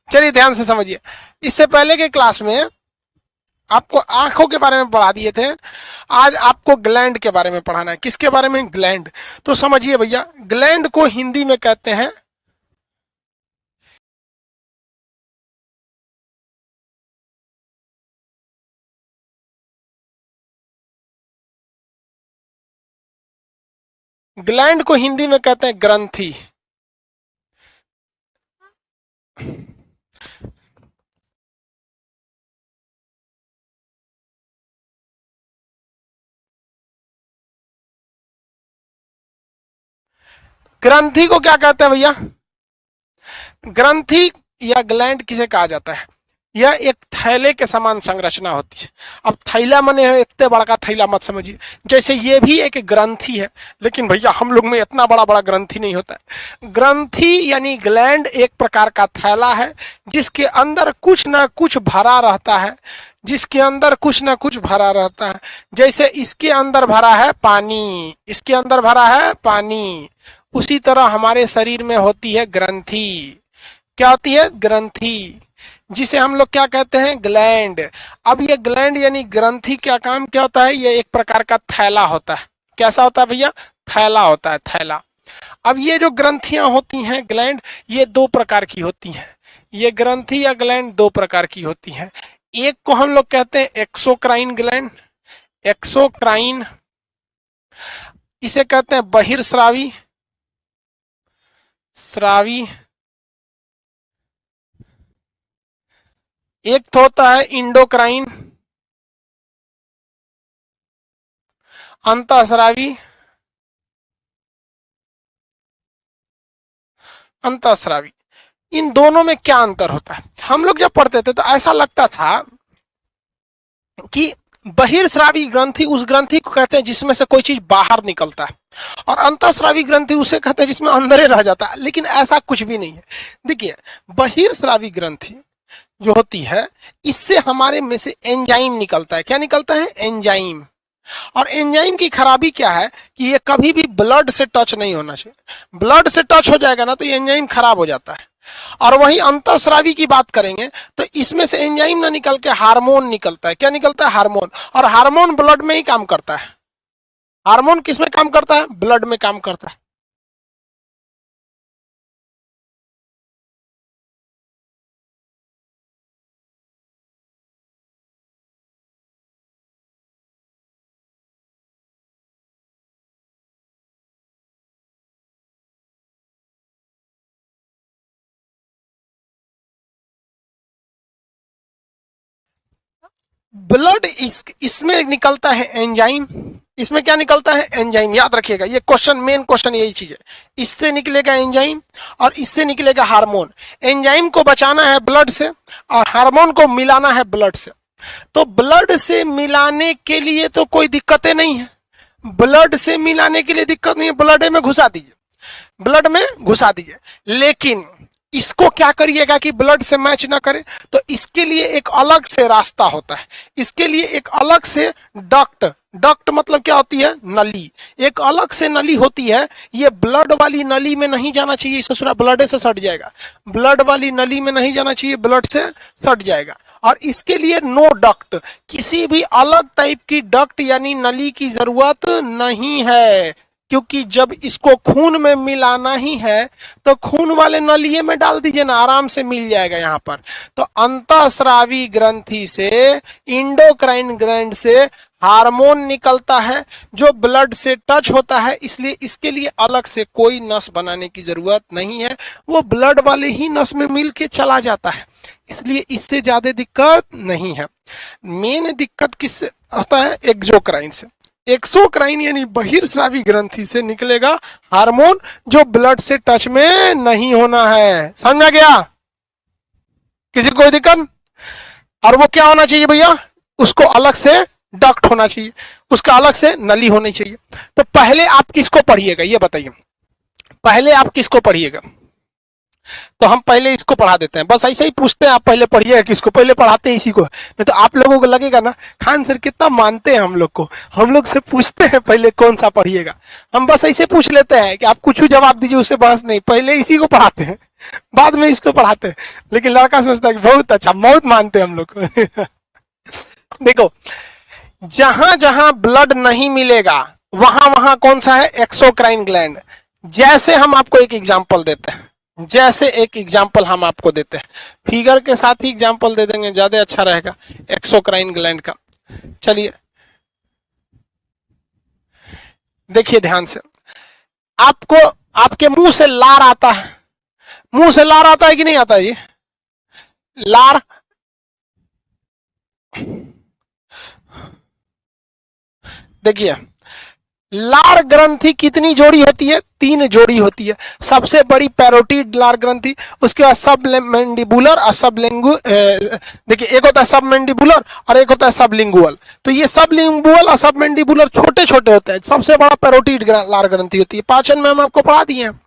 चलिए ध्यान से समझिए, इससे पहले के क्लास में आपको आंखों के बारे में पढ़ा दिए थे, आज आपको ग्लैंड के बारे में पढ़ाना है। किसके बारे में? ग्लैंड। तो समझिए भैया, ग्लैंड को हिंदी में कहते हैं ग्लैंड को हिंदी में कहते हैं ग्रंथि। ग्रंथि को क्या कहते हैं भैया? ग्रंथि या ग्लैंड किसे कहा जाता है? यह एक थैले के समान संरचना होती है। अब थैला मने है इतने बड़ा का थैला मत समझिए, जैसे ये भी एक ग्रंथि है, लेकिन भैया हम लोग में इतना बड़ा बड़ा ग्रंथि नहीं होता है। ग्रंथि यानी ग्लैंड एक प्रकार का थैला है जिसके अंदर कुछ ना कुछ भरा रहता है, जिसके अंदर कुछ ना कुछ भरा रहता है। जैसे इसके अंदर भरा है पानी, इसके अंदर भरा है पानी, उसी तरह हमारे शरीर में होती है ग्रंथि। क्या होती है? ग्रंथि, जिसे हम लोग क्या कहते हैं? ग्लैंड। अब ये ग्लैंड यानी ग्रंथि क्या काम क्या होता है? ये एक प्रकार का थैला होता है। कैसा होता है भैया? थैला होता है, थैला। अब ये जो ग्रंथियां होती हैं ग्लैंड, ये दो प्रकार की होती हैं। ये ग्रंथि या ग्लैंड दो प्रकार की होती हैं। एक को हम लोग कहते हैं एक्सोक्राइन ग्लैंड, एक्सोक्राइन। इसे कहते हैं बहिर्स्रावी, स्रावी। एक तो होता है इंडोक्राइन, अंतःस्रावी, अंतःस्रावी। इन दोनों में क्या अंतर होता है? हम लोग जब पढ़ते थे तो ऐसा लगता था कि बहिर्स्रावी ग्रंथि उस ग्रंथि को कहते हैं जिसमें से कोई चीज बाहर निकलता है, और अंतःस्रावी ग्रंथि उसे कहते हैं जिसमें अंदर रह जाता है। लेकिन ऐसा कुछ भी नहीं है। देखिए, बहिर्स्रावी ग्रंथि जो होती है, इससे हमारे में से एंजाइम निकलता है। क्या निकलता है? एंजाइम। और एंजाइम की खराबी क्या है कि ये कभी भी ब्लड से टच नहीं होना चाहिए। ब्लड से टच हो जाएगा ना तो ये एंजाइम खराब हो जाता है। और वही अंतःस्रावी की बात करेंगे तो इसमें से एंजाइम ना निकल के हार्मोन निकलता है। क्या निकलता है? हार्मोन। और हार्मोन ब्लड में ही काम करता है। हार्मोन किस में काम करता है? ब्लड में काम करता है। ब्लड इसमें निकलता है एंजाइम। इसमें क्या निकलता है? एंजाइम। याद रखिएगा, ये क्वेश्चन, मेन क्वेश्चन यही चीज है। इससे निकलेगा एंजाइम और इससे निकलेगा हार्मोन। एंजाइम को बचाना है ब्लड से और हार्मोन को मिलाना है ब्लड से। तो ब्लड से मिलाने के लिए तो कोई दिक्कतें नहीं है, ब्लड से मिलाने के लिए दिक्कत नहीं है, ब्लड में घुसा दीजिए, ब्लड में घुसा दीजिए। लेकिन इसको क्या करिएगा कि ब्लड से मैच ना करे, तो इसके लिए एक अलग से रास्ता होता है। इसके लिए एक अलग से डक्ट, डक्ट मतलब क्या होती है? नली। एक अलग से नली होती है। ये ब्लड वाली नली में नहीं जाना चाहिए, ससुरा ब्लड से सट जाएगा। ब्लड वाली नली में नहीं जाना चाहिए, ब्लड से सट जाएगा। और इसके लिए नो डक्ट, किसी भी अलग टाइप की डक्ट यानी नली की जरूरत नहीं है, क्योंकि जब इसको खून में मिलाना ही है तो खून वाले नलिये में डाल दीजिए ना, आराम से मिल जाएगा यहाँ पर। तो अंतःस्रावी ग्रंथि से, इंडोक्राइन ग्लैंड से हार्मोन निकलता है जो ब्लड से टच होता है, इसलिए इसके लिए अलग से कोई नस बनाने की जरूरत नहीं है, वो ब्लड वाले ही नस में मिल के चला जाता है। इसलिए इससे ज्यादा दिक्कत नहीं है। मेन दिक्कत किससे होता है? एक्सोक्राइन से। एक्सोक्राइन यानी बहिर्स्रावी ग्रंथि से निकलेगा हार्मोन जो ब्लड से टच में नहीं होना है। समझ में गया? किसी को कोई दिक्कत? और वो क्या होना चाहिए भैया? उसको अलग से डक्ट होना चाहिए, उसका अलग से नली होनी चाहिए। तो पहले आप किसको पढ़िएगा ये बताइए, पहले आप किसको पढ़िएगा? तो हम पहले इसको पढ़ा देते हैं, बस ऐसे ही पूछते हैं, आप पहले पढ़िएगा किसको, पहले पढ़ाते हैं इसी को। नहीं तो आप लोगों को लगेगा ना खान सर कितना मानते हैं हम लोग को, हम लोग से पूछते हैं पहले कौन सा पढ़िएगा। हम बस ऐसे पूछ लेते हैं कि आप कुछ जवाब दीजिए, उससे बहस नहीं, पहले इसी को पढ़ाते हैं। बाद में इसको पढ़ाते हैं, लेकिन लड़का सोचता है कि बहुत अच्छा, बहुत मानते हैं हम लोग को। देखो, जहां जहां ब्लड नहीं मिलेगा वहां वहां कौन सा है, एक्सोक्राइन ग्लैंड। जैसे हम आपको एक एग्जांपल देते हैं, जैसे एक एग्जांपल हम आपको देते हैं, फिगर के साथ ही एग्जांपल दे देंगे, ज्यादा अच्छा रहेगा एक्सोक्राइन ग्लैंड का। चलिए देखिए ध्यान से, आपको आपके मुंह से लार आता है, मुंह से लार आता है कि नहीं आता है? ये लार, देखिए लार ग्रंथि कितनी जोड़ी होती है, 3 जोड़ी होती है। सबसे बड़ी पैरोटिड लार ग्रंथि, उसके बाद सब मैंडिबुलर और सब लिंगु, देखिए एक होता है सब मैंडिबुलर और एक होता है सब लिंगुअल। तो ये सब लिंगुअल और सब मैंडिबुलर छोटे छोटे होते हैं, सबसे बड़ा पैरोटिड लार ग्रंथि होती है। पाचन में हम आपको पढ़ा दिए हैं।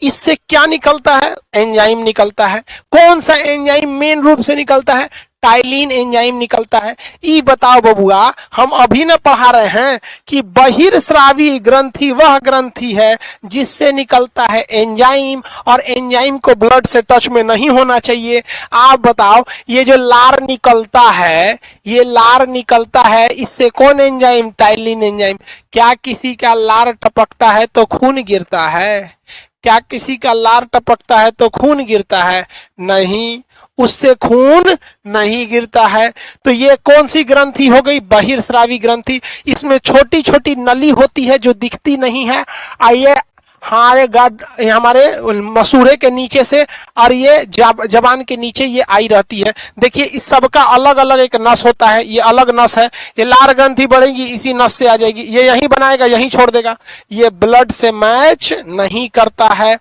इससे क्या निकलता है, एंजाइम निकलता है। कौन सा एंजाइम मेन रूप से निकलता है, टाइलिन एंजाइम निकलता है। ई बताओ बबुआ, हम अभी ना पढ़ा रहे हैं कि बहिर्स्रावी ग्रंथि वह ग्रंथि है जिससे निकलता है एंजाइम, और एंजाइम को ब्लड से टच में नहीं होना चाहिए। आप बताओ, ये जो लार निकलता है, ये लार निकलता है, इससे कौन एंजाइम, टाइलिन एंजाइम। क्या किसी का लार टपकता है तो खून गिरता है? क्या किसी का लार टपकता है तो खून गिरता है? नहीं, उससे खून नहीं गिरता है। तो ये कौन सी ग्रंथि हो गई, बहिर्स्रावी ग्रंथि। इसमें छोटी छोटी नली होती है जो दिखती नहीं है, आइए हमारे मसूड़े के नीचे से, और ये जबान के नीचे ये आई रहती है। देखिए इस सब का अलग अलग एक नस होता है, ये अलग नस है। ये लार ग्रंथि बढ़ेगी इसी नस से आ जाएगी, ये यहीं बनाएगा यहीं छोड़ देगा, ये ब्लड से मैच नहीं करता है।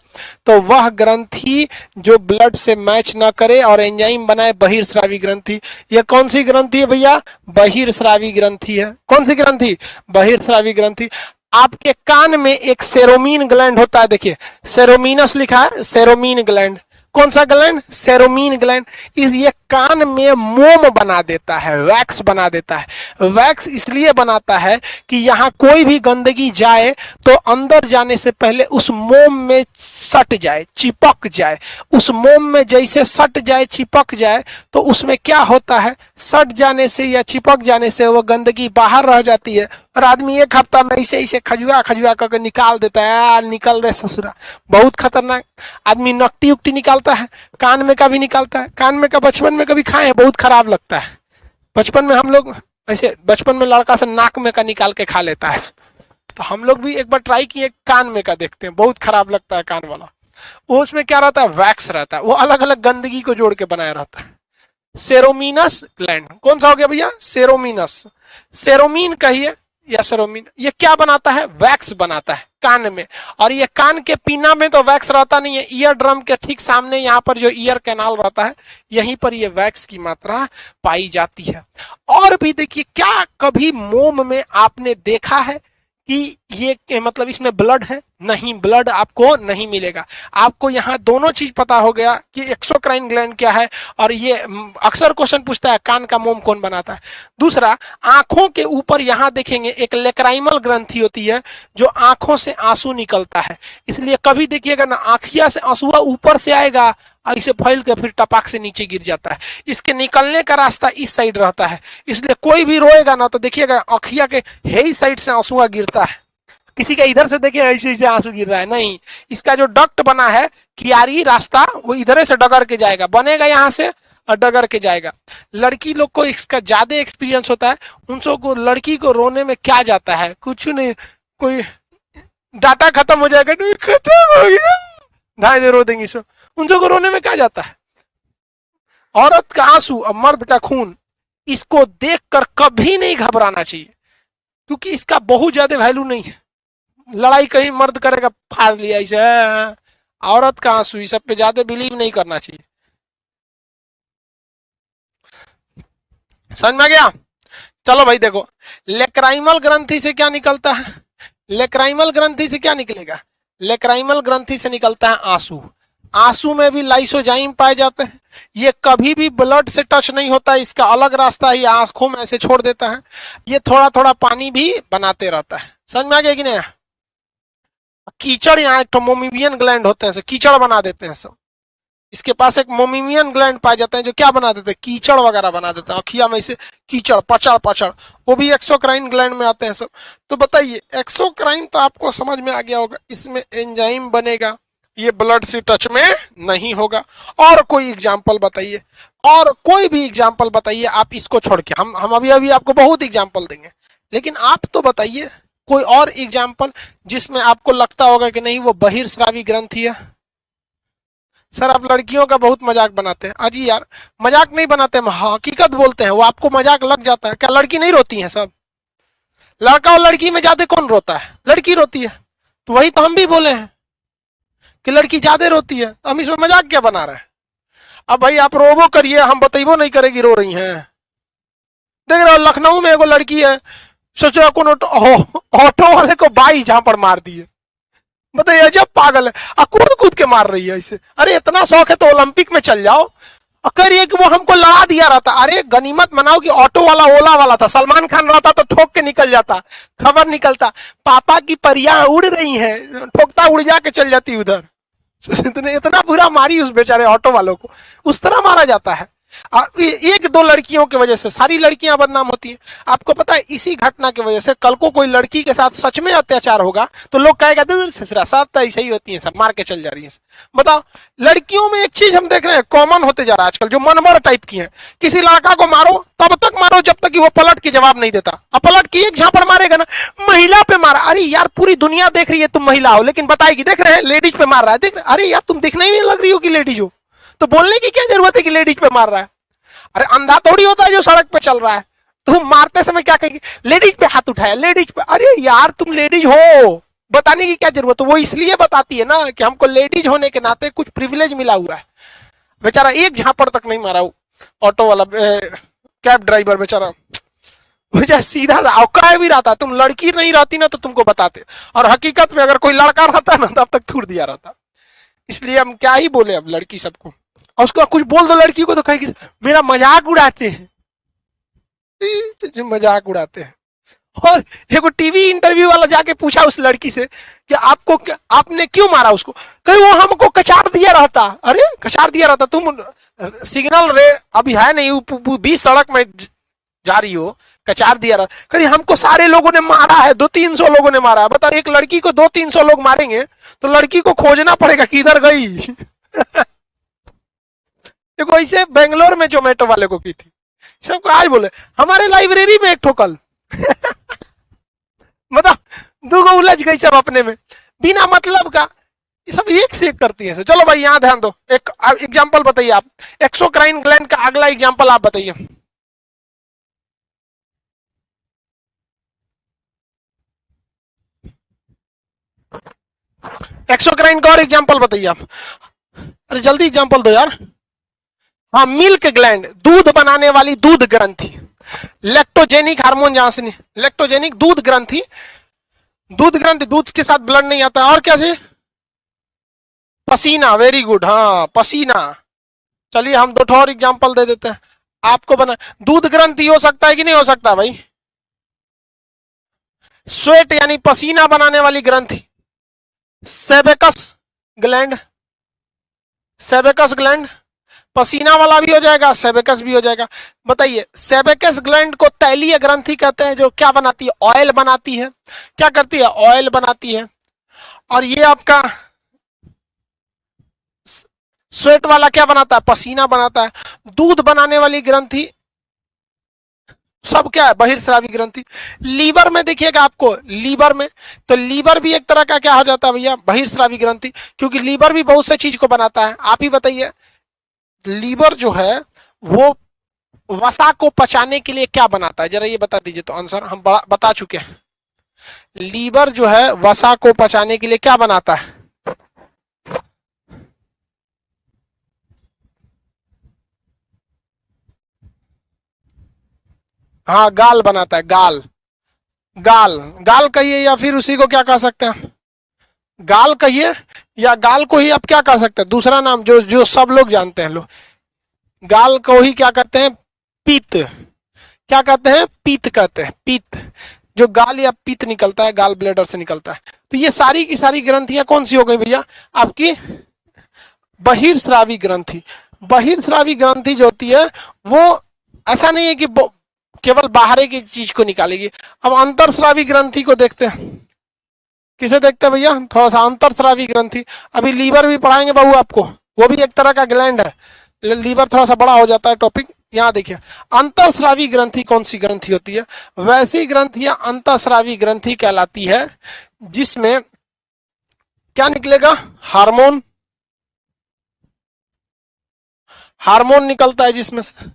तो वह ग्रंथि जो ब्लड से मैच ना करे और एंजाइम बनाए, बहिर्स्रावी ग्रंथि। ये कौन सी ग्रंथि है भैया, बहिर्स्रावी ग्रंथि है। कौन सी ग्रंथि, बहिर्स्रावी ग्रंथि। आपके कान में एक सेरोमीन ग्लैंड होता है, देखिए सेरोमीनस लिखा है, सेरोमीन ग्लैंड। कौन सा ग्लैंड, सेरोमीन ग्लैंड। इस ये कान में मोम बना देता है, वैक्स बना देता है। वैक्स इसलिए बनाता है कि यहां कोई भी गंदगी जाए तो अंदर जाने से पहले उस मोम में सट जाए, चिपक जाए। उस मोम में जैसे सट जाए, चिपक जाए, तो उसमें क्या होता है, सट जाने से या चिपक जाने से वो गंदगी बाहर रह जाती है, और आदमी एक हफ्ता में ऐसे ऐसे खजुआ खजुआ करके निकाल देता है। यार निकल रहे ससुरा, बहुत खतरनाक। आदमी नकटी उकटी निकालता है, कान में का भी निकालता है। कान में का बचपन में कभी खाए हैं, बहुत खराब लगता है। बचपन में हम लोग ऐसे, बचपन में लड़का से नाक में का निकाल के खा लेता है, तो हम लोग भी एक बार ट्राई किए, कान में का देखते हैं, बहुत खराब लगता है कान वाला। वो उसमें क्या रहता है, वैक्स रहता है, वो अलग अलग गंदगी को जोड़ के बनाया रहता है। सेरोमीनस ग्लैंड कौन सा हो गया भैया, सेरोमीनस। सेरोमीन कहिए या सेरोमीन, ये क्या बनाता है, वैक्स बनाता है कान में। और ये कान के पीना में तो वैक्स रहता नहीं है, ईयर ड्रम के ठीक सामने यहाँ पर जो ईयर कैनाल रहता है, यहीं पर ये वैक्स की मात्रा पाई जाती है। और भी देखिए, क्या कभी मोम में आपने देखा है कि ये मतलब इसमें ब्लड है? नहीं, ब्लड आपको नहीं मिलेगा। आपको यहाँ दोनों चीज पता हो गया कि एक्सोक्राइन ग्लैंड क्या है, और ये अक्सर क्वेश्चन पूछता है कान का मोम कौन बनाता है। दूसरा, आंखों के ऊपर यहाँ देखेंगे एक लेक्राइमल ग्रंथि होती है जो आंखों से आंसू निकलता है। इसलिए कभी देखिएगा ना, आंखिया से आंसुआ ऊपर से आएगा, ऐसे फैल के फिर टपाक से नीचे गिर जाता है। इसके निकलने का रास्ता इस साइड रहता है, इसलिए कोई भी रोएगा ना तो देखिएगा आंखिया के हे साइड से आंसुआ गिरता है। किसी का इधर से देखिए ऐसे ऐसे आंसू गिर रहा है, नहीं, इसका जो डक्ट बना है, कियारी रास्ता, वो इधर से डगर के जाएगा, बनेगा यहाँ से और डगर के जाएगा। लड़की लोग को इसका ज्यादा एक्सपीरियंस होता है, उन सब को, लड़की को रोने में क्या जाता है, कुछ नहीं, कोई डाटा खत्म हो जाएगा, नहीं खत्म हो गया, ढाई देर रो देंगी सब, उन सब को रोने में क्या जाता है। औरत का आंसू और मर्द का खून, इसको देखकर कभी नहीं घबराना चाहिए, क्योंकि इसका बहुत ज्यादा वैल्यू नहीं है। लड़ाई कहीं मर्द करेगा, फाड़ लिया इसे, औरत का आंसू, इस सब पे ज्यादा बिलीव नहीं करना चाहिए। समझ में आ गया? चलो भाई देखो, लेक्राइमल ग्रंथि से क्या निकलता है, लेक्राइमल ग्रंथि से क्या निकलेगा, लेक्राइमल ग्रंथि से निकलता है आंसू। आंसू में भी लाइसोजाइम पाए जाते हैं। ये कभी भी ब्लड से टच नहीं होता, इसका अलग रास्ता है, ये आंखों में ऐसे छोड़ देता है। ये थोड़ा थोड़ा पानी भी बनाते रहता है। समझ में आ गया कि नहीं? कीचड़, यहाँ एक मोमिबियन ग्लैंड होते हैं, कीचड़ बना देते हैं सब। इसके पास एक मोमिमियन ग्लैंड पाए जाते हैं जो क्या बना देते हैं, कीचड़ वगैरह बना देते हैं अखिया में से, कीचड़ पचड़ पचड़, वो भी एक्सोक्राइन ग्लैंड में आते हैं सब। तो बताइए एक्सोक्राइन तो आपको समझ में आ गया होगा, इसमें एंजाइम बनेगा, ये ब्लड से टच में नहीं होगा। और कोई एग्जाम्पल बताइए, और कोई भी एग्जाम्पल बताइए आप इसको छोड़ के, हम अभी अभी आपको बहुत एग्जाम्पल देंगे, लेकिन आप तो बताइए कोई और एग्जाम्पल जिसमें आपको लगता होगा कि नहीं वो बहिर्स्रावी ग्रंथि है। सर आप लड़कियों का बहुत मजाक बनाते हैं। अजी यार मजाक नहीं बनाते, हम हकीकत बोलते हैं, वो आपको मजाक लग जाता है। क्या लड़की नहीं रोती है सब? लड़का और लड़की में ज्यादा कौन रोता है? लड़की रोती है। तो वही तो हम भी बोले हैं कि लड़की ज्यादा रोती है, हम इसमें मजाक क्या बना रहे हैं? अब भाई आप रोबो करिए, हम बतेबो नहीं करेगी रो रही हैं। देख रहे हो लखनऊ में एगो लड़की है, सोचो कौन ऑटो वाले को बाई जहां पर मार दिए। बताइए जब पागल है, कूद कूद के मार रही है इसे। अरे इतना शौक है तो ओलंपिक में चल जाओ। और कह रही है कि वो हमको लड़ा दिया रहता। अरे गनीमत मनाओ कि ऑटो वाला ओला वाला था, सलमान खान रहता तो ठोक के निकल जाता, खबर निकलता पापा की परियां उड़ रही हैं, ठोकता उड़ जाके चल जाती उधर। इतना बुरा मारी उस बेचारे ऑटो वालों को, उस तरह मारा जाता है। एक दो लड़कियों की वजह से सारी लड़कियां बदनाम होती हैं। आपको पता है इसी घटना की वजह से कल को कोई लड़की के साथ सच में अत्याचार होगा तो लोग कहेगा दूर ससुरा सब तो ऐसे ही होती है, सब मार के चल जा रही है। बताओ लड़कियों में एक चीज हम देख रहे हैं कॉमन होते जा रहा है आजकल, जो मनमर टाइप की है। किसी लड़का को मारो तब तक मारो जब तक कि वो पलट के जवाब नहीं देता। अब पलट की एक झापड़ मारेगा ना, महिला पे मारा, अरे यार पूरी दुनिया देख रही है तुम महिला हो, लेकिन बताएगी देख रहे हैं लेडीज पे मार रहा है, देख रहे अरे यार तुम दिखने ही नहीं लग रही हो कि लेडीज हो, तो बोलने की क्या जरूरत है कि लेडीज पे मार रहा है? अरे अंधा थोड़ी होता है जो सड़क पे चल रहा है। तुम मारते समय क्या कहेगी, लेडीज पे हाथ उठाया, लेडीज पे। अरे यार तुम लेडीज हो, बताने की क्या जरूरत है? वो इसलिए बताती है ना कि हमको लेडीज होने के नाते कुछ प्रिविलेज मिला हुआ है। बेचारा एक झापड़ तक नहीं मारा ऑटो वाला, कैब ड्राइवर बेचारा मुझे सीधा औकाय भी रहता। तुम लड़की नहीं रहती ना तो तुमको बताते, और हकीकत में अगर कोई लड़का रहता ना तब तक थूर दिया रहता। इसलिए हम क्या ही बोले अब लड़की सबको, और उसको कुछ बोल दो लड़की को तो कहेगी मेरा मजाक उड़ाते हैं, मजाक उड़ाते हैं। और एक टीवी इंटरव्यू वाला जाके पूछा उस लड़की से कि आपको आपने क्यों मारा उसको, कहीं वो हमको कचार दिया रहता। अरे कचार दिया रहता, तुम सिग्नल रे अभी है नहीं, 20 सड़क में जा रही हो, कचार दिया रहा, कहीं हमको सारे लोगों ने मारा है, 200-300 लोगों ने मारा है। बताओ एक लड़की को 200-300 लोग मारेंगे तो लड़की को खोजना पड़ेगा किधर गई। देखो ऐसे बेंगलोर में जोमेटो वाले को की थी, सबको आज बोले हमारे लाइब्रेरी में एक ठोकल। मतलब दूगो उलझ गई सब अपने में बिना मतलब का, ये सब एक से एक करती है। चलो भाई यहाँ ध्यान दो, एक एग्जांपल बताइए आप, एक्सोक्राइन ग्लैंड का अगला एग्जांपल आप बताइए। एक्सोक्राइन का और एग्जांपल बताइए आप। अरे जल्दी एग्जांपल दो यार। हाँ मिल्क ग्लैंड, दूध बनाने वाली दूध ग्रंथि, लेक्टोजेनिक हार्मोन जहां से, लेक्टोजेनिक दूध ग्रंथि, दूध ग्रंथि, दूध के साथ ब्लड नहीं आता। और क्या से, पसीना, वेरी गुड, हाँ पसीना। चलिए हम दो और एग्जांपल दे देते हैं आपको। बना दूध ग्रंथि हो सकता है कि नहीं हो सकता भाई? स्वेट यानी पसीना बनाने वाली ग्रंथि, सेबेकस ग्लैंड, सेबेकस ग्लैंड पसीना वाला भी हो जाएगा, सेबेकस भी हो जाएगा। बताइए सेबेकस ग्लैंड को तैलीय ग्रंथि कहते हैं, जो क्या बनाती है, ऑयल बनाती है। क्या करती है, ऑयल बनाती है। और ये आपका स्वेट वाला क्या बनाता है, पसीना बनाता है। दूध बनाने वाली ग्रंथि सब क्या है, बहिर्स्रावी ग्रंथि। लीवर में देखिएगा आपको, लीवर में, तो लीवर भी एक तरह का क्या हो जाता है भैया, बहिर्स्रावी ग्रंथि, क्योंकि लीवर भी बहुत से चीज को बनाता है। आप ही बताइए लीवर जो है वो वसा को पचाने के लिए क्या बनाता है, जरा ये बता दीजिए। तो आंसर हम बता चुके हैं, लीवर जो है वसा को पचाने के लिए क्या बनाता है? हाँ गाल बनाता है, गाल, गाल, गाल कहिए या फिर उसी को क्या कह सकते हैं, गाल कहिए, या गाल को ही आप क्या कह सकते हैं, दूसरा नाम जो जो सब लोग जानते हैं लोग, गाल को ही क्या कहते हैं, पीत। क्या कहते हैं, पीत कहते हैं, पीत। जो गाल या पीत निकलता है, गाल ब्लेडर से निकलता है। तो ये सारी की सारी ग्रंथियां कौन सी हो गई भैया आपकी, बहिर्स्रावी ग्रंथि। बहिर्स्रावी ग्रंथि जो होती है वो ऐसा नहीं है कि केवल बाहर की चीज को निकालेगी। अब अंतरस्रावी ग्रंथि को देखते हैं, किसे देखते हैं भैया, थोड़ा सा अंतरस्रावी ग्रंथि। अभी लीवर भी पढ़ाएंगे बाबू आपको, वो भी एक तरह का ग्लैंड है। लीवर थोड़ा सा बड़ा हो जाता है टॉपिक। यहाँ देखिए अंतःस्रावी ग्रंथि कौन सी ग्रंथि होती है, वैसी ग्रंथियां अंतःस्रावी ग्रंथि कहलाती है जिसमें क्या निकलेगा, हार्मोन, हार्मोन निकलता है, जिसमें से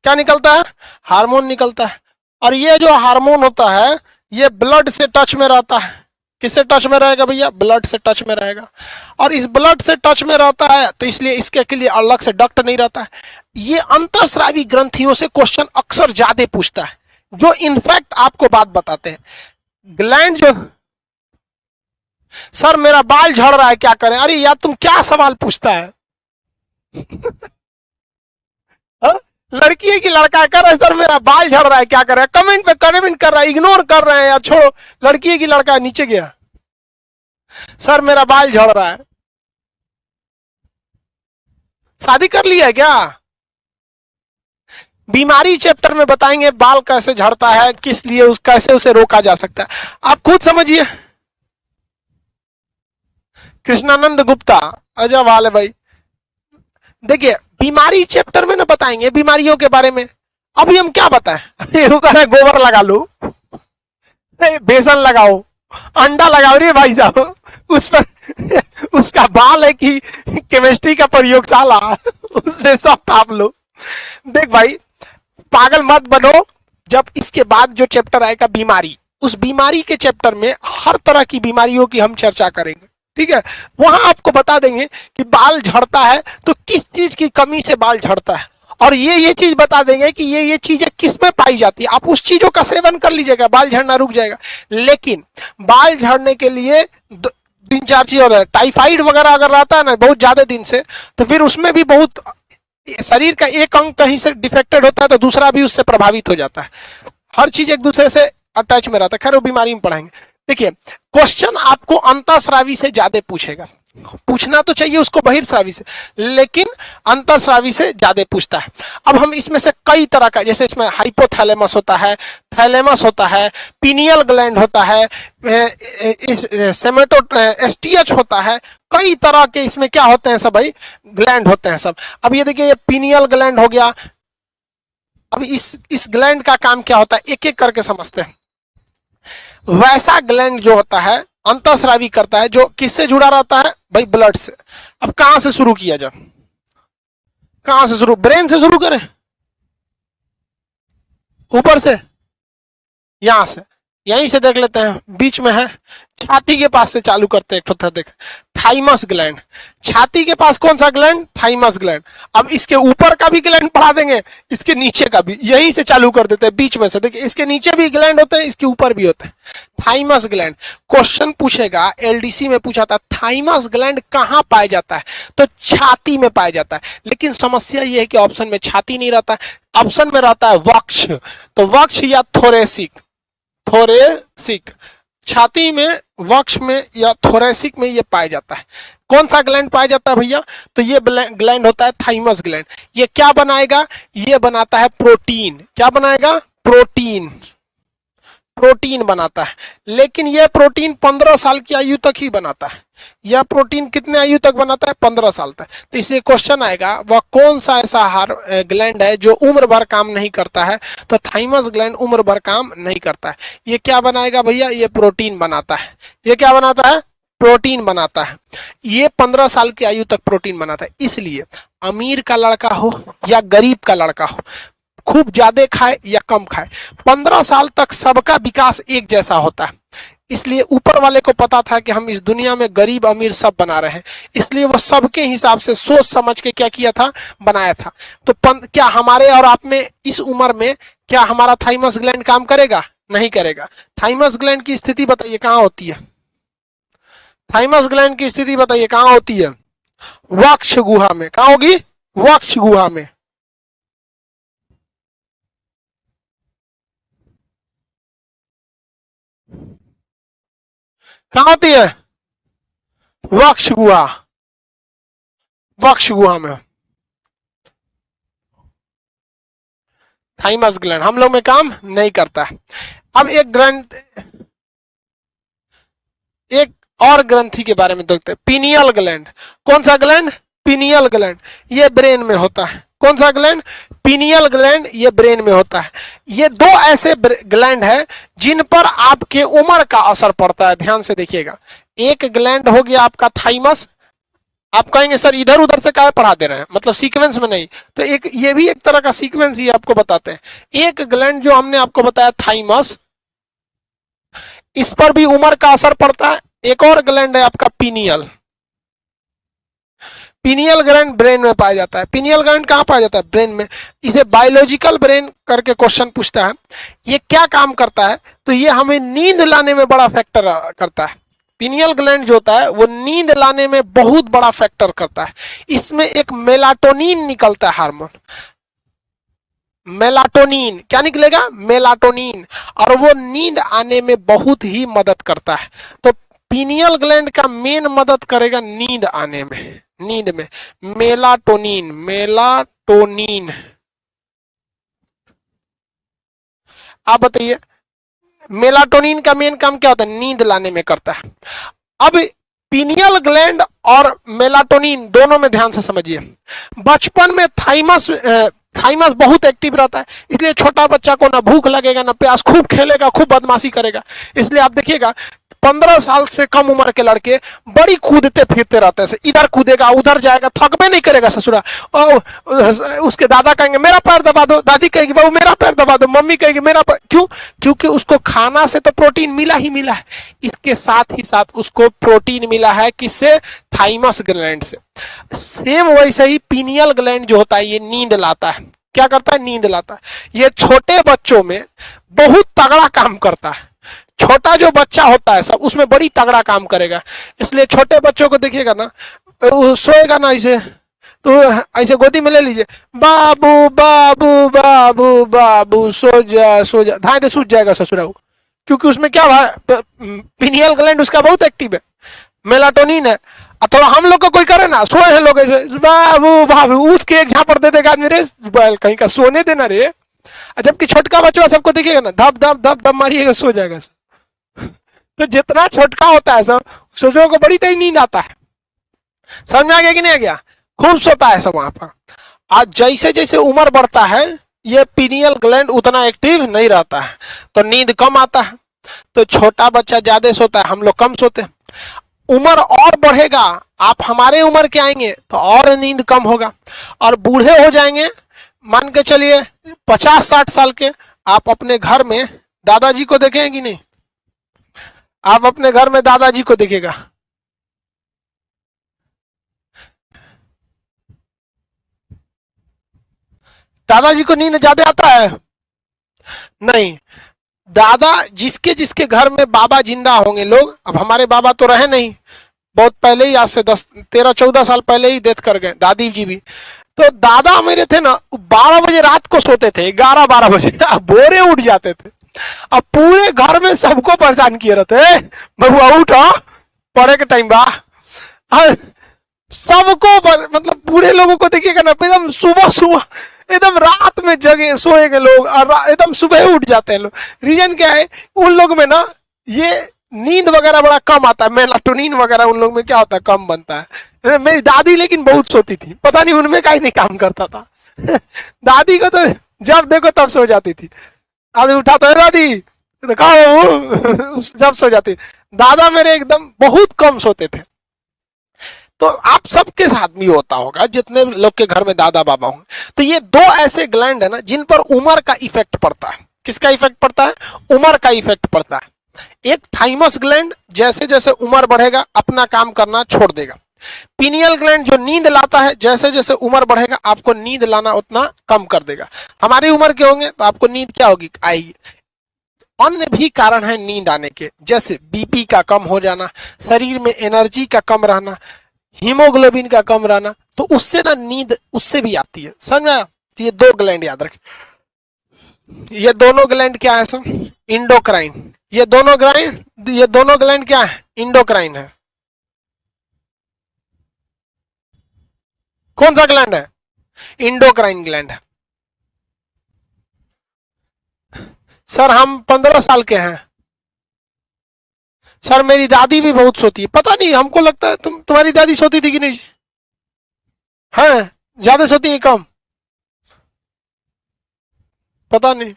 क्या निकलता है, हार्मोन निकलता है। और ये जो हार्मोन होता है ये ब्लड से टच में रहता है। किससे टच में रहेगा भैया, ब्लड से टच में रहेगा। और इस ब्लड से टच में रहता है तो इसलिए इसके लिए अलग से डक्ट नहीं रहता है। ये अंतःस्रावी ग्रंथियों से क्वेश्चन अक्सर ज्यादा पूछता है, जो इनफैक्ट आपको बात बताते हैं। ग्लैंड जो, सर मेरा बाल झड़ रहा है क्या करें, अरे यार तुम क्या सवाल पूछता है हा? लड़की है कि लड़का है, कर रहे सर मेरा बाल झड़ रहा है क्या कर रहा है, कमेंट पे कमेंट कर रहा है, इग्नोर कर रहे हैं यार, छोड़ो। लड़की है कि लड़का है, नीचे गया, सर मेरा बाल झड़ रहा है। शादी कर लिया है क्या, बीमारी चैप्टर में बताएंगे बाल कैसे झड़ता है, किस लिए कैसे उसे रोका जा सकता है, आप खुद समझिए। कृष्णानंद गुप्ता, अजय वाले भाई, देखिए बीमारी चैप्टर में ना बताएंगे बीमारियों के बारे में। अभी हम क्या बताएं गोबर लगा लो, बेसन लगाओ, अंडा लगाओ रे भाई साहब, उस पर उसका बाल है कि केमिस्ट्री का प्रयोगशाला उसमें सब ताप लो। देख भाई पागल मत बनो। जब इसके बाद जो चैप्टर आएगा बीमारी, उस बीमारी के चैप्टर में हर तरह की बीमारियों की हम चर्चा करेंगे, ठीक है। वहां आपको बता देंगे कि बाल झड़ता है तो किस चीज की कमी से बाल झड़ता है, और ये चीज बता देंगे कि ये चीजें किस में पाई जाती है। आप उस चीजों का सेवन कर लीजिएगा, बाल झड़ना रुक जाएगा। लेकिन बाल झड़ने के लिए तीन चार चीज होता है। टाइफाइड वगैरह अगर रहता है ना बहुत ज्यादा दिन से, तो फिर उसमें भी बहुत शरीर का एक अंग कहीं से डिफेक्टेड होता है तो दूसरा भी उससे प्रभावित हो जाता है। हर चीज एक दूसरे से अटैच में रहता है। खैर वो बीमारी में पढ़ाएंगे। देखिए क्वेश्चन आपको अंतःस्रावी से ज्यादा पूछेगा, पूछना तो चाहिए उसको बहिर्स्रावी से, लेकिन अंतःस्रावी से ज्यादा पूछता है। अब हम इसमें से कई तरह का, जैसे इसमें हाइपोथैलेमस होता है, थैलेमस होता है, पीनियल ग्लैंड होता है, सेमेटो एसटीएच होता है, कई तरह के इसमें क्या होते हैं सब भाई, ग्लैंड होते हैं सब। अब ये देखिए ये पीनियल ग्लैंड हो गया। अब इस ग्लैंड का काम क्या होता है एक एक करके समझते हैं। वैसा ग्लैंड जो होता है अंतःस्रावी करता है, जो किससे जुड़ा रहता है भाई, ब्लड से। अब कहां से शुरू किया जाए, कहां से शुरू, ब्रेन से शुरू करें, ऊपर से, यहां से, यहीं से देख लेते हैं, बीच में है, छाती के पास से चालू करते हैं। एक देख, थाइमस ग्लैंड, छाती के पास कौन सा ग्लैंड, थाइमस ग्लैंड। अब इसके ऊपर का भी ग्लैंड पढ़ा देंगे, इसके नीचे का भी, यहीं से चालू कर देते हैं बीच में से। देखिए इसके नीचे भी ग्लैंड होते हैं, इसके ऊपर भी होते हैं, थाइमस ग्लैंड। क्वेश्चन पूछेगा, एलडीसी में पूछा था थाइमस ग्लैंड कहां पाया जाता है, तो छाती में पाया जाता है। लेकिन समस्या यह है कि ऑप्शन में छाती नहीं रहता है, ऑप्शन में रहता है वक्ष। तो वक्ष या थोरेसिक, थोरेसिक, छाती में, वक्ष में या थोरेसिक में ये पाया जाता है। कौन सा ग्लैंड पाया जाता है भैया, तो ये ग्लैंड होता है थाइमस ग्लैंड। ये क्या बनाएगा, ये बनाता है प्रोटीन। क्या बनाएगा, प्रोटीन, प्रोटीन बनाता है। लेकिन यह प्रोटीन 15 साल की आयु तक ही बनाता है। यह प्रोटीन कितने आयु तक बनाता है, 15 साल तक। तो इसलिए क्वेश्चन आएगा वह कौन सा ऐसा ग्लैंड है जो उम्र भर काम नहीं करता है, तो थाइमस ग्लैंड उम्र भर काम नहीं करता है। ये क्या बनाएगा भैया, ये प्रोटीन बनाता है। ये क्या बनाता है, प्रोटीन बनाता है। ये 15 साल की आयु तक प्रोटीन बनाता है। इसलिए अमीर का लड़का हो या गरीब का लड़का हो, खूब ज्यादा खाए या कम खाए, 15 साल तक सबका विकास एक जैसा होता है। इसलिए ऊपर वाले को पता था कि हम इस दुनिया में गरीब अमीर सब बना रहे हैं, इसलिए वो सबके हिसाब से सोच समझ के क्या किया था, बनाया था। तो क्या हमारे और आप में इस उम्र में क्या हमारा थाइमस ग्लैंड काम करेगा, नहीं करेगा। थाइमस ग्लैंड की स्थिति बताइए कहां होती है, थाइमस ग्लैंड की स्थिति बताइए कहां होती है, वक्ष गुहा में। कहां होगी, वक्ष गुहा में। कहां होती है, वक्ष गुहा। वक्ष गुहा में, थाइमस ग्लैंड हम लोग में काम नहीं करता है। अब एक ग्लैंड, एक और ग्रंथि के बारे में देखते हैं, पीनियल ग्लैंड। कौन सा ग्लैंड? Pineal gland. ये ब्रेन में होता है। कौन सा ग्लैंड? पीनियल ग्लैंड, ये ब्रेन में होता है। ये दो ऐसे ग्लैंड है जिन पर आपके उम्र का असर पड़ता है। ध्यान से देखिएगा, एक ग्लैंड हो गया आपका थाइमस। आप कहेंगे सर इधर उधर से क्या पढ़ा दे रहे हैं, मतलब सीक्वेंस में नहीं, तो एक ये भी एक तरह का सीक्वेंस ही आपको बताते हैं। एक ग्लैंड जो हमने आपको बताया थाइमस, इस पर भी उम्र का असर पड़ता है। एक और ग्लैंड है आपका पीनियल। पीनियल ग्लैंड ब्रेन में पाया जाता है। पीनियल ग्लैंड कहां पाया जाता है? ब्रेन में। इसे बायोलॉजिकल ब्रेन करके क्वेश्चन पूछता है। ये क्या काम करता है? तो ये हमें नींद लाने में बड़ा फैक्टर करता है। पीनियल ग्लैंड जो होता है वो नींद लाने में बहुत बड़ा फैक्टर करता है। इसमें एक मेलाटोनिन निकलता है, हार्मोन मेलाटोनिन। क्या निकलेगा? मेलाटोनिन। और वो नींद आने में बहुत ही मदद करता है। तो पीनियल ग्लैंड का मेन मदद करेगा नींद आने में, नींद में मेलाटोनिन। मेलाटोनिन, आप बताइए मेलाटोनिन का मेन काम क्या होता है? नींद लाने में करता है। अब पीनियल ग्लैंड और मेलाटोनिन दोनों में ध्यान से समझिए। बचपन में थाइमस बहुत एक्टिव रहता है, इसलिए छोटा बच्चा को ना भूख लगेगा ना प्यास, खूब खेलेगा, खूब बदमाशी करेगा। इसलिए आप देखिएगा 15 साल से कम उम्र के लड़के बड़ी कूदते फिरते रहते हैं, इधर कूदेगा उधर जाएगा, थकबे नहीं करेगा ससुरा। उसके दादा कहेंगे मेरा पैर दबा दो, दादी कहेगी बाबू मेरा पैर दबा दो, मम्मी कहेगी मेरा पैर। क्यों? क्योंकि उसको खाना से तो प्रोटीन मिला ही मिला है, इसके साथ ही साथ उसको प्रोटीन मिला है किससे? थाइमस ग्लैंड से। सेम वैसे ही पीनियल ग्लैंड जो होता है ये नींद लाता है। क्या करता है? नींद लाता है। ये छोटे बच्चों में बहुत तगड़ा काम करता है। छोटा जो बच्चा होता है सब उसमें बड़ी तगड़ा काम करेगा। इसलिए छोटे बच्चों को देखिएगा ना, सोएगा ना ऐसे, तो ऐसे गोदी में ले लीजिए, बाबू बाबू बाबू बाबू सो जा सो जा, धाए दे सूझ जाएगा ससुरा। क्योंकि उसमें क्या है? पीनियल ग्लैंड उसका बहुत एक्टिव है, मेलाटोनिन है। अथवा हम लोग को कोई करे ना, सोए हैं लोग ऐसे बाबू बाबू, उठ के एक झापड़ दे देगा आदमी, रे कहीं का सोने देना रे। जबकि छोटका बच्चा सबको देखिएगा ना, धप धप धप धप मारिएगा सो जाएगा। तो जितना छोटका होता है सब सोचो को बड़ी तेज नींद आता है। समझ में आ गया कि नहीं आ गया? खूब सोता है सब वहां पर। आज जैसे जैसे उम्र बढ़ता है ये पीनियल ग्लैंड उतना एक्टिव नहीं रहता है, तो नींद कम आता है। तो छोटा बच्चा ज्यादा सोता है, हम लोग कम सोते हैं। उम्र और बढ़ेगा, आप हमारे उम्र के आएंगे तो और नींद कम होगा, और बूढ़े हो जाएंगे, मान के चलिए 50-60 साल के। आप अपने घर में दादाजी को देखेंगे कि नहीं? आप अपने घर में दादाजी को देखेगा, दादाजी को नींद ज्यादा आता है? नहीं। दादा जिसके जिसके घर में बाबा जिंदा होंगे लोग, अब हमारे बाबा तो रहे नहीं, बहुत पहले ही, आज से 10-13-14 साल पहले ही डेथ कर गए, दादी जी भी। तो दादा मेरे थे ना 12 बजे रात को सोते थे, 11-12 बजे भोरे उठ जाते थे। अब पूरे घर में सबको परेशान किए रहते, बबुआ उठ पढ़े के टाइम बा। सबको मतलब बूढ़े लोगों को देखिएगा ना, एकदम सुबह सुबह एकदम रात में जगे सोएंगे लोग और एकदम सुबह उठ जाते हैं लोग। रीजन क्या है? उन लोग में ना ये नींद वगैरह बड़ा कम आता है, मेलाटोनिन वगैरह उन लोग में क्या होता है? कम बनता है। मेरी दादी लेकिन बहुत सोती थी, पता नहीं उनमें का ही नहीं काम करता था। दादी को तो जब देखो तब सो जाती थी। आदमी उठा तो दादी तो कहा जब सो जाती। दादा मेरे एकदम बहुत कम सोते थे। तो आप सबके साथ भी होता होगा जितने लोग के घर में दादा बाबा होंगे। तो ये दो ऐसे ग्लैंड है ना जिन पर उम्र का इफेक्ट पड़ता है। किसका इफेक्ट पड़ता है? उम्र का इफेक्ट पड़ता है। एक थाइमस ग्लैंड जैसे जैसे उम्र बढ़ेगा अपना काम करना छोड़ देगा। पीनियल ग्लैंड जो नींद लाता है, जैसे जैसे उम्र बढ़ेगा आपको नींद लाना उतना कम कर देगा। हमारी उम्र के होंगे तो आपको नींद क्या होगी? आएगी। अन्य भी कारण है नींद आने के, जैसे बीपी का कम हो जाना, शरीर में एनर्जी का कम रहना, हीमोग्लोबिन का कम रहना, तो उससे ना नींद उससे भी आती है। समझ में आया? तो ये दो ग्लैंड याद रखें। ये दोनों ग्लैंड क्या है सर? इंडोक्राइन। ये दोनों ग्लैंड क्या है? इंडोक्राइन है। कौन सा ग्लैंड है? इंडोक्राइन ग्लैंड है। सर हम 15 साल के हैं। सर मेरी दादी भी बहुत सोती है। पता नहीं, हमको लगता है तुम्हारी दादी सोती थी कि नहीं? है ज्यादा सोती है कम? पता नहीं।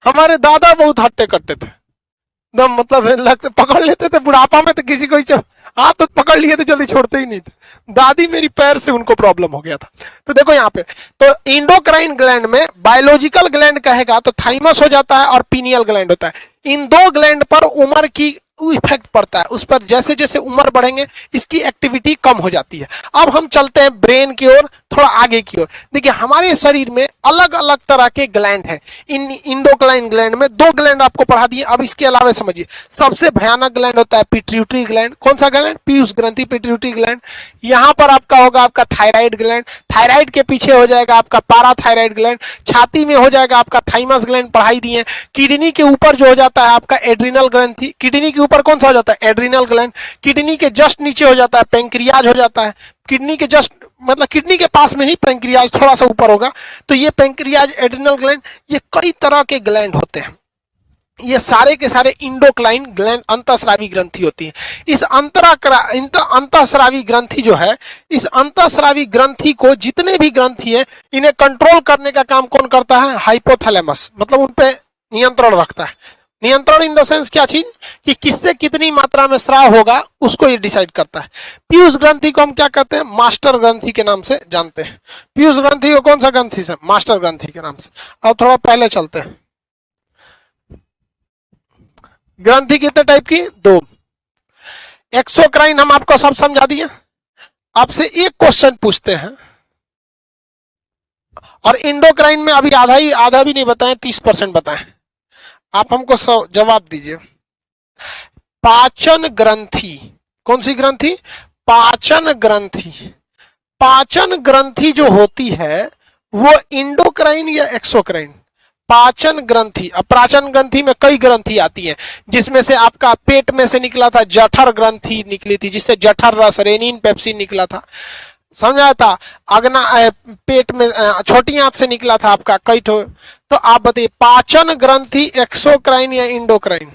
हमारे दादा बहुत हट्टे कट्टे थे एकदम, मतलब लगते पकड़ लेते थे बुढ़ापा में तो किसी को हाथ तो पकड़ लिए तो जल्दी छोड़ते ही नहीं थे। दादी मेरी पैर से उनको प्रॉब्लम हो गया था। तो देखो यहाँ पे तो इंडोक्राइन ग्लैंड में बायोलॉजिकल ग्लैंड कहेगा तो थाइमस हो जाता है और पीनियल ग्लैंड होता है। इन दो ग्लैंड पर उम्र की इफेक्ट पड़ता है, उस पर जैसे जैसे उम्र बढ़ेंगे इसकी एक्टिविटी कम हो जाती है। अब हम चलते हैं ब्रेन की ओर, थोड़ा आगे की ओर। देखिए हमारे शरीर में अलग अलग तरह के ग्लैंड हैं। इन इंडोक्राइन ग्लैंड में 2 ग्लैंड आपको पढ़ा दिए। अब इसके अलावा समझिए सबसे भयानक ग्लैंड होता है पिट्यूटरी ग्लैंड। कौन सा ग्लैंड? पीयूष ग्रंथि, पिट्यूटरी ग्लैंड। यहां पर आपका होगा आपका थायराइड ग्लैंड। थायराइड के पीछे हो जाएगा आपका पाराथायराइड ग्लैंड। छाती में हो जाएगा आपका थाइमस ग्लैंड, पढ़ाई दिए। किडनी के ऊपर जो हो जाता है आपका एड्रिनल ग्रंथि। किडनी के ऊपर कौन सा हो जाता है? Adrenal gland. किडनी के जस्ट नीचे हो जाता है पेंक्रियाज हो जाता है। किडनी के जस्ट मतलब किडनी के पास में ही पेंक्रियाज थोड़ा सा ऊपर होगा, तो ये पेंक्रियाज, एड्रिनल ग्लैंड, ये कई तरह के ग्लैंड होते हैं। ये सारे के सारे इंडोक्राइन ग्लैंड अंतःस्रावी ग्रंथि होती है। इस अंतःस्रावी ग्रंथि जो है, इस अंतःस्रावी ग्रंथि को जितने भी ग्रंथि है इन्हें कंट्रोल करने का काम कौन करता है? हाइपोथैलेमस, मतलब उन पे नियंत्रण रखता है। नियंत्रण इन द सेंस क्या चीज कि किससे कितनी मात्रा में स्राव होगा उसको ये डिसाइड करता है। पीयूष ग्रंथि को हम क्या कहते हैं? मास्टर ग्रंथि के नाम से जानते हैं। पीयूष ग्रंथि को कौन सा ग्रंथि से? मास्टर ग्रंथि के नाम से। अब थोड़ा पहले चलते हैं। ग्रंथि कितने टाइप की? 2। एक्सोक्राइन हम आपको सब समझा दिए। आपसे एक क्वेश्चन पूछते हैं, और इंडोक्राइन में अभी आधा भी नहीं बताएं, 30% बताएं। आप हमको जवाब दीजिए। पाचन ग्रंथि, कौन सी ग्रंथि? पाचन ग्रंथि। पाचन ग्रंथि जो होती है वो इंडोक्राइन या एक्सोक्राइन? पाचन ग्रंथि। अब पाचन ग्रंथि में कई ग्रंथि आती हैं, जिसमें से आपका पेट में से निकला था जठर ग्रंथि निकली थी, जिससे जठर रस, रेनिन, पेप्सिन निकला था, समझा था। अग्ना पेट में छोटी आंत से निकला था आपका कई ठो। तो आप बताइए पाचन ग्रंथि एक्सोक्राइन या इंडोक्राइन?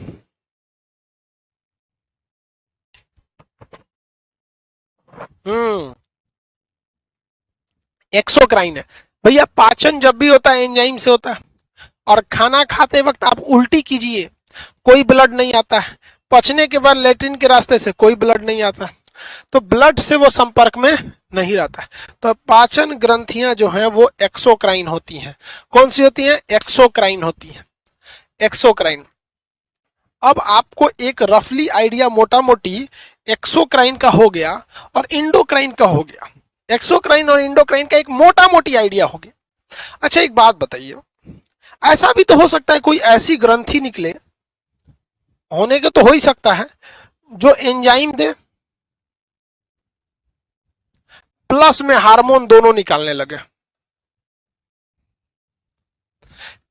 एक्सोक्राइन है भैया। पाचन जब भी होता है एंजाइम से होता है, और खाना खाते वक्त आप उल्टी कीजिए, कोई ब्लड नहीं आता है। पचने के बाद लेट्रिन के रास्ते से कोई ब्लड नहीं आता, तो ब्लड से वो संपर्क में नहीं रहता है। तो पाचन ग्रंथियां जो हैं वो एक्सोक्राइन होती हैं। कौन सी होती हैं? एक्सोक्राइन होती हैं। एक्सोक्राइन। अब आपको एक रफली आइडिया मोटा मोटी एक्सोक्राइन का हो गया और इंडोक्राइन का हो गया। एक्सोक्राइन और इंडोक्राइन का एक मोटा मोटी आइडिया हो गया। अच्छा एक बात बताइए, ऐसा भी तो हो सकता है कोई ऐसी ग्रंथि निकले, होने के तो हो ही सकता है, जो एंजाइम दे प्लस में हार्मोन दोनों निकालने लगे।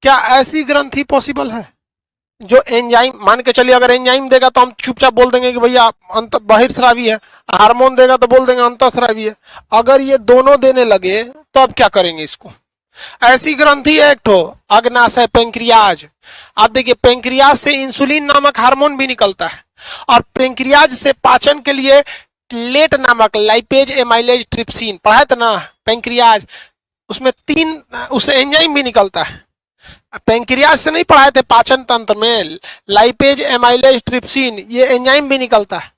क्या ऐसी ग्रंथि पॉसिबल है जो एंजाइम, मान के चलिए अगर एंजाइम देगा तो हम चुपचाप बोल देंगे कि भैया बहिर्स्रावी है, हार्मोन देगा तो बोल देंगे अंतःस्रावी है। अगर ये दोनों देने लगे तो अब क्या करेंगे इसको? ऐसी ग्रंथि है एक ठो, अग्नाशय पेंक्रियाज। आप देखिए पेंक्रियाज से इंसुलिन नामक हार्मोन भी निकलता है, और पेंक्रियाज से पाचन के लिए लेट नामक लाइपेज, एमाइलेज, ट्रिप्सिन पढ़ा था ना पेंक्रियाज, उसमें 3 उस एंजाइम भी निकलता है। पेंक्रियाज से नहीं पढ़ाए थे पाचन तंत्र में, लाइपेज, एमाइलेज, ट्रिप्सिन, ये एंजाइम भी निकलता है,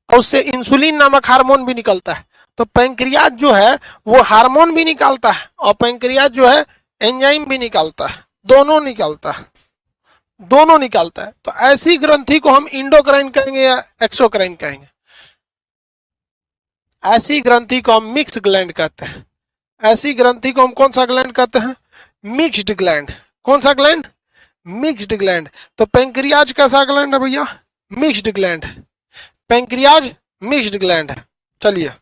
और उससे इंसुलिन नामक हार्मोन भी निकलता है। तो पेंक्रियाज जो है वो हार्मोन भी निकालता है, और पेंक्रियाज जो है एंजाइम भी निकालता है, दोनों निकालता है, दोनों निकालता है। तो ऐसी ग्रंथि को हम इंडोक्राइन कहेंगे या एक्सोक्राइन कहेंगे? ऐसी ग्रंथि को हम मिक्स ग्लैंड कहते हैं। ऐसी ग्रंथि को हम कौन सा ग्लैंड कहते हैं? Mixed gland. कौन सा ग्लैंड? Mixed gland. तो पेंक्रियाज कैसा ग्लैंड है भैया? Mixed gland. Pancreas mixed gland है। चलिए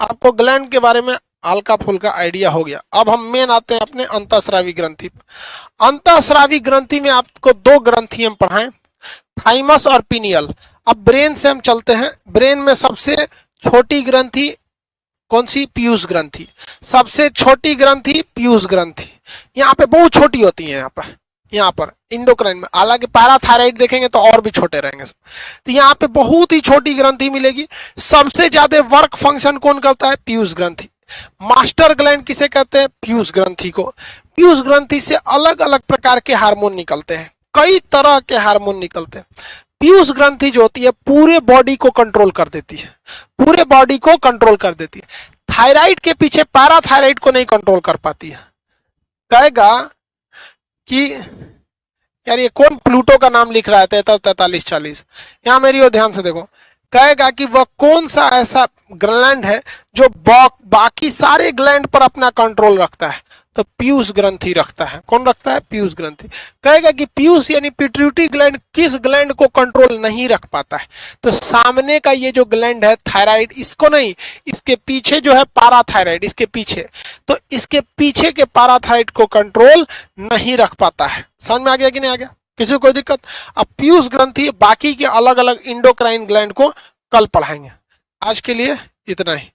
आपको ग्लैंड के बारे में हल्का फुल्का आइडिया हो गया। अब हम मेन आते हैं अपने अंतःस्रावी ग्रंथि पर। अंतःस्रावी ग्रंथि में आपको 2 ग्रंथि हम पढ़ाएं, थाइमस और पीनियल। अब ब्रेन से हम चलते हैं। ब्रेन में सबसे छोटी ग्रंथि कौन सी? पीयूष ग्रंथि। सबसे छोटी ग्रंथि पीयूष ग्रंथि। यहाँ पे बहुत छोटी होती है, यहाँ पर इंडोक्राइन में। हालांकि पैराथायराइड देखेंगे तो और भी छोटे रहेंगे। तो यहाँ पे बहुत ही छोटी ग्रंथि मिलेगी। सबसे ज्यादा वर्क फंक्शन कौन करता है? पीयूष ग्रंथि। मास्टर ग्लैंड किसे कहते हैं? पीयूष ग्रंथि को। पीयूष ग्रंथि से अलग अलग प्रकार के हार्मोन निकलते हैं, कई तरह के हार्मोन निकलते हैं। पीयूष ग्रंथि जो होती है पूरे बॉडी को कंट्रोल कर देती है, पूरे बॉडी को कंट्रोल कर देती है। थायराइड के पीछे पैराथायराइड को नहीं कंट्रोल कर पाती है। कहेगा कि यार ये कौन प्लूटो का नाम लिख रहा है 43 43 40? यहां मेरी ओर ध्यान से देखो। कहेगा कि वह कौन सा ऐसा ग्लैंड है जो बाकी सारे ग्लैंड पर अपना कंट्रोल रखता है? तो पीयूष ग्रंथि रखता है। कौन रखता है? पीयूष ग्रंथि। कहेगा कि पीयूष यानी पिट्यूटरी ग्लैंड किस ग्लैंड को कंट्रोल नहीं रख पाता है? तो सामने का ये जो ग्लैंड है थायराइड, इसको नहीं, इसके पीछे जो है पैराथायराइड, इसके पीछे, तो इसके पीछे के पैराथायराइड को कंट्रोल नहीं रख पाता है। समझ में आ गया कि नहीं आ गया? किसी को कोई दिक्कत? अब पीयूष ग्रंथि बाकी के अलग अलग इंडोक्राइन ग्लैंड को कल पढ़ाएंगे। आज के लिए इतना ही।